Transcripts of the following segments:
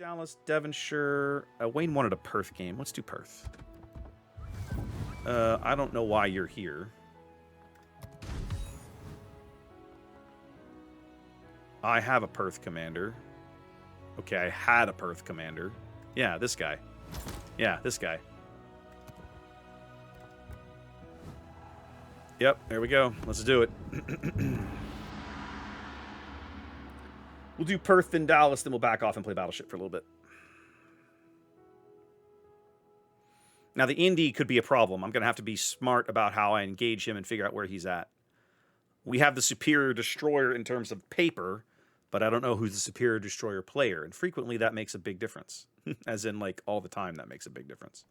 Dallas, Devonshire. Wayne wanted a Perth game. Let's do Perth. I don't know why you're here. I have a Perth commander. Okay, I had a Perth commander. Yeah, this guy. Yeah, this guy. Yep, there we go. Let's do it. We'll do Perth and Dallas, then we'll back off and play Battleship for a little bit. Now, the Indy could be a problem. I'm going to have to be smart about how I engage him and figure out where he's at. We have the superior destroyer in terms of paper, but I don't know who's the superior destroyer player. And frequently that makes a big difference. As in, like, all the time that makes a big difference.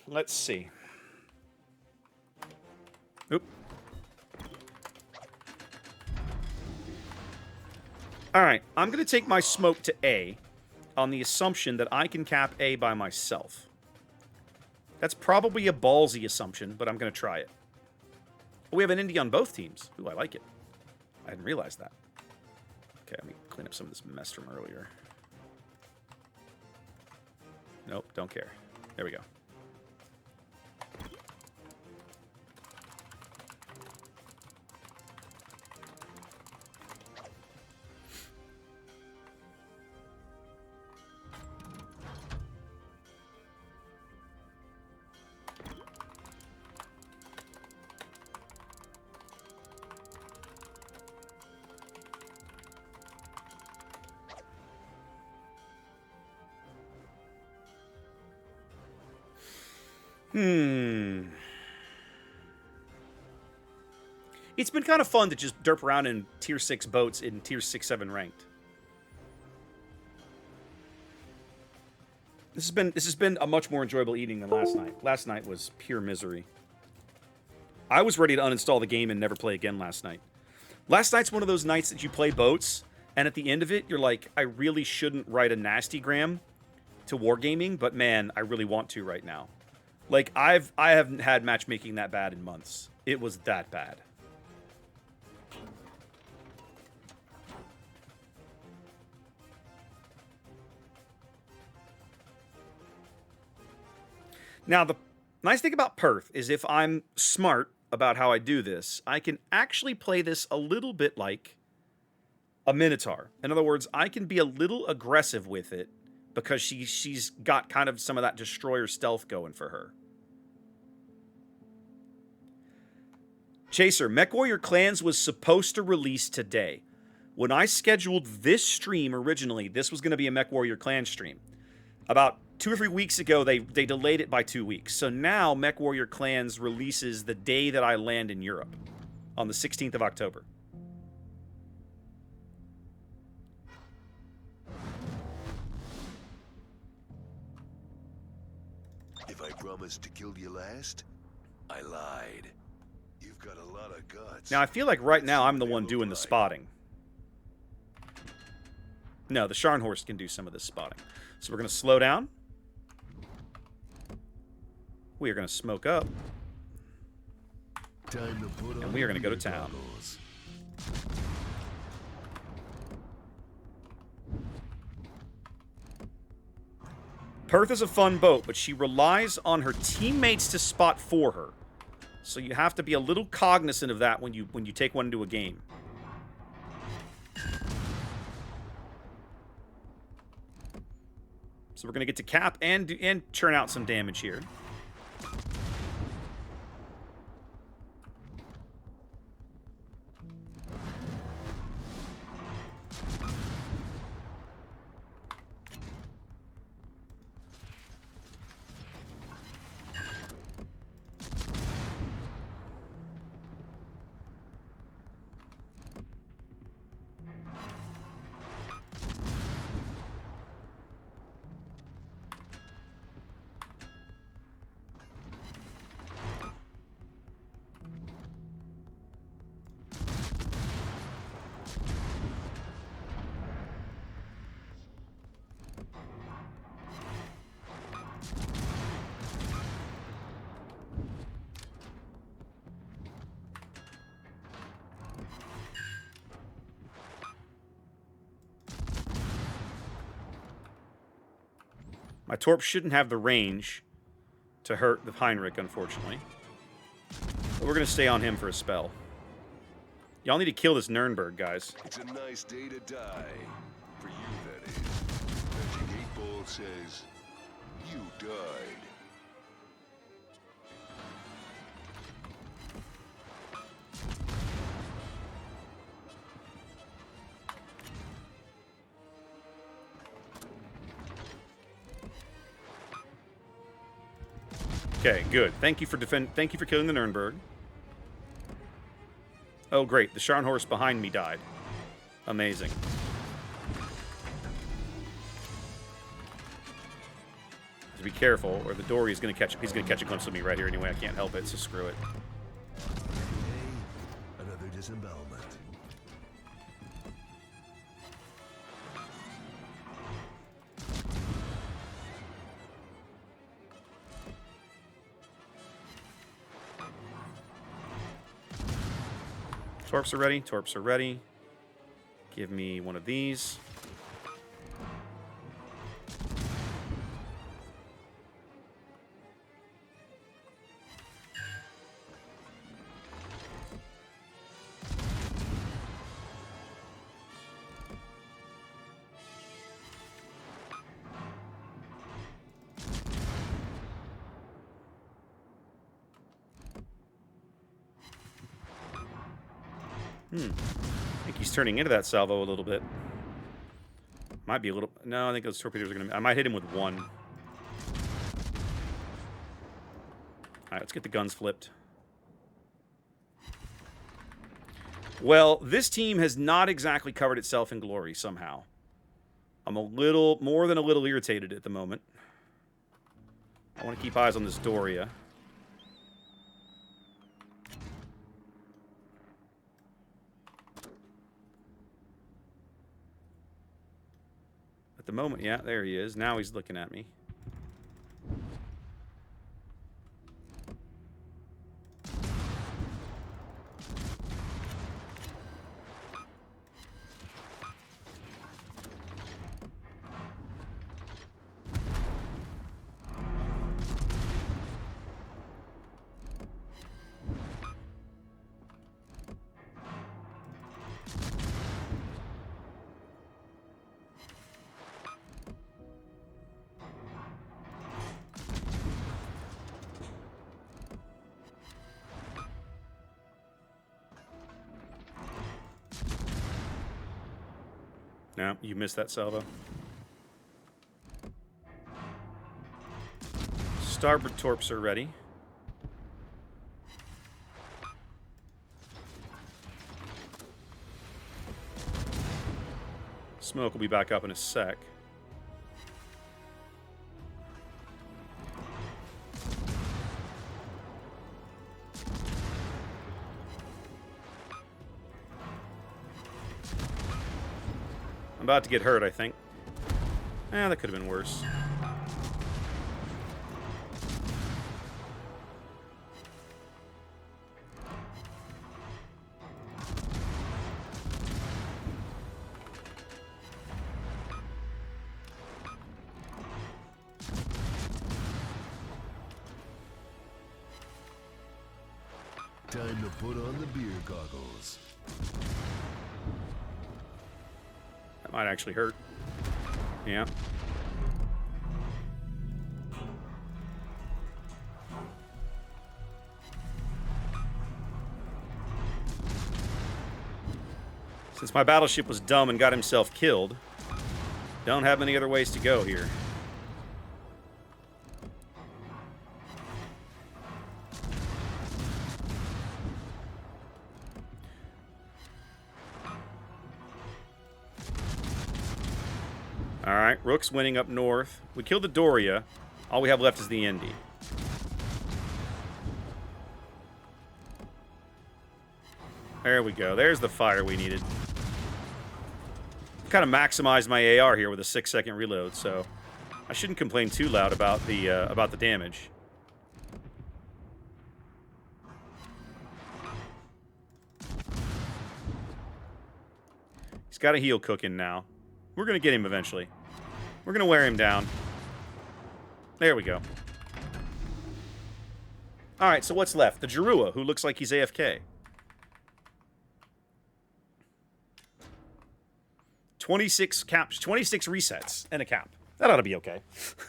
Let's see. Oop. All right, I'm going to take my smoke to A on the assumption that I can cap A by myself. That's probably a ballsy assumption, but I'm going to try it. We have an Indy on both teams. Ooh, I like it. I didn't realize that. Okay, let me clean up some of this mess from earlier. Nope, don't care. There we go. It's been kind of fun to just derp around in Tier 6 boats in Tier 6, 7 ranked. This has been a much more enjoyable evening than last night. Last night was pure misery. I was ready to uninstall the game and never play again last night. Last night's one of those nights that you play boats, and at the end of it, you're like, I really shouldn't write a nastygram to Wargaming, but man, I really want to right now. Like, I haven't had matchmaking that bad in months. It was that bad. Now, the nice thing about Perth is if I'm smart about how I do this, I can actually play this a little bit like a Minotaur. In other words, I can be a little aggressive with it because she's got kind of some of that destroyer stealth going for her. Chaser, MechWarrior Clans was supposed to release today. When I scheduled this stream originally, this was going to be a MechWarrior Clans stream. About 2 or 3 weeks ago, they delayed it by 2 weeks. So now MechWarrior Clans releases the day that I land in Europe, on the 16th of October. If I promised to kill you last, I lied. You've got a lot of guts. Now, I feel like right now I'm the one doing the spotting. No, the Scharnhorst can do some of this spotting. So we're going to slow down. We are going to smoke up. Time to put and on we are going to go to your town. goggles. Perth is a fun boat, but she relies on her teammates to spot for her. So you have to be a little cognizant of that when you take one into a game. So we're going to get to cap and churn out some damage here. My Torp shouldn't have the range to hurt the Heinrich, unfortunately. But we're going to stay on him for a spell. Y'all need to kill this Nürnberg, guys. It's a nice day to die. For you, that is. Magic 8 Ball says, you died. Okay, good. Thank you for killing the Nürnberg. Oh, great. The Scharnhorst behind me died. Amazing. Be careful, or the Dory is going to catch. He's going to catch a glimpse of me right here anyway. I can't help it, so screw it. Another disembowelment. Torps are ready. Torps are ready. Give me one of these. I think he's turning into that salvo a little bit. Might be a little... No, I think those torpedoes are going to... I might hit him with one. Alright, let's get the guns flipped. Well, this team has not exactly covered itself in glory somehow. I'm a little... more than a little irritated at the moment. I want to keep eyes on this Doria. At the moment, yeah, there he is. Now he's looking at me. No, you missed that salvo. Starboard torps are ready. Smoke will be back up in a sec. I'm about to get hurt, I think. That could have been worse. Time to put on the beer goggles. That might actually hurt. Yeah. Since my battleship was dumb and got himself killed, don't have many other ways to go here. Alright, Rook's winning up north. We killed the Doria. All we have left is the Indy. There we go. There's the fire we needed. Kind of maximized my AR here with a 6-second reload, so I shouldn't complain too loud about the damage. He's got a heel cooking now. We're going to get him eventually. We're going to wear him down. There we go. All right, so what's left? The Jirua, who looks like he's AFK. 26 caps, 26 resets, and a cap. That ought to be okay.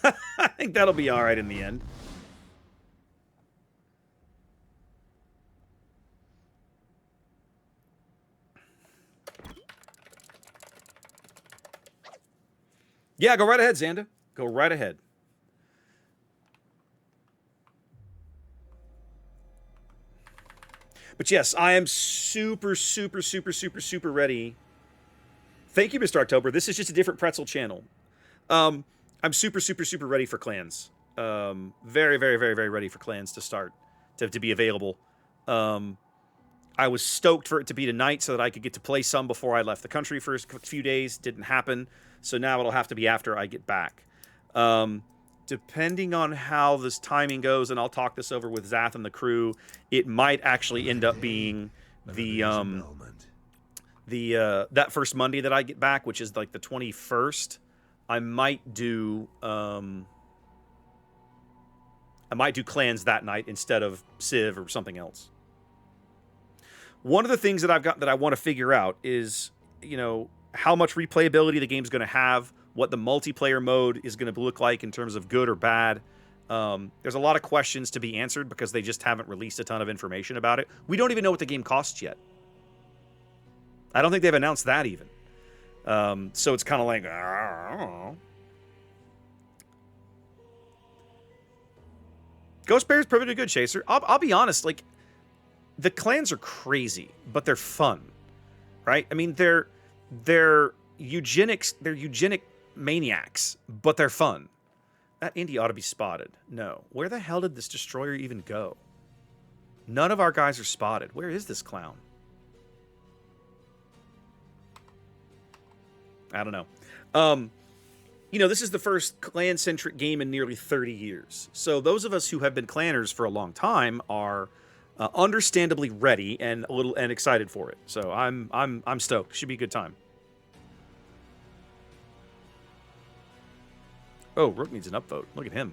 I think that'll be all right in the end. Yeah, go right ahead, Xanda. Go right ahead. But yes, I am super, super, super, super, super ready. Thank you, Mr. October. This is just a different pretzel channel. I'm super, super, super ready for clans. Very, very, very, very ready for clans to start, to be available. I was stoked for it to be tonight so that I could get to play some before I left the country for a few days. Didn't happen. So now it'll have to be after I get back. Depending on how this timing goes, and I'll talk this over with Zath and the crew, it might actually end up being that first Monday that I get back, which is like the 21st. I might do clans that night instead of Civ or something else. One of the things that I've got that I want to figure out is, you know, how much replayability the game's going to have, what the multiplayer mode is going to look like in terms of good or bad. There's a lot of questions to be answered because they just haven't released a ton of information about it. We don't even know what the game costs yet. I don't think they've announced that even. So it's kind of like, I don't know. Ghost Bear's pretty good, Chaser. I'll be honest, like, the clans are crazy, but they're fun, right? I mean, they're eugenics, they're eugenic maniacs, but they're fun. That Indy ought to be spotted. No. Where the hell did this destroyer even go? None of our guys are spotted. Where is this clown? I don't know. You know, this is the first clan-centric game in nearly 30 years. So those of us who have been clanners for a long time are understandably ready and excited for it. So I'm stoked. Should be a good time. Oh, Rook needs an upvote. Look at him.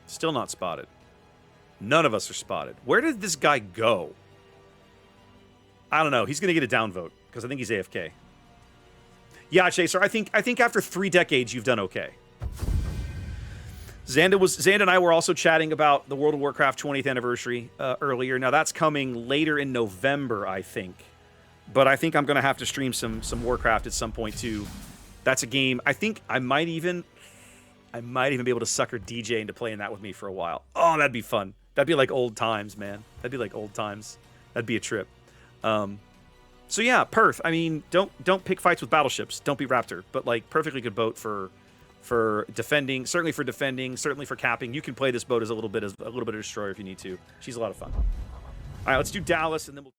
Still not spotted. None of us are spotted. Where did this guy go? I don't know. He's going to get a downvote because I think he's AFK. Yeah, Chaser, I think after 3 decades, you've done okay. Xanda and I were also chatting about the World of Warcraft 20th anniversary earlier. Now, that's coming later in November, I think. But I think I'm going to have to stream some Warcraft at some point, too. That's a game. I think I might even be able to sucker DJ into playing that with me for a while. Oh, that'd be fun. That'd be like old times, man. That'd be like old times. That'd be a trip. So yeah, Perth. I mean, don't pick fights with battleships. Don't be Raptor. But like, perfectly good boat for defending. Certainly for defending. Certainly for capping. You can play this boat as a little bit of destroyer if you need to. She's a lot of fun. All right, let's do Dallas, and then we'll.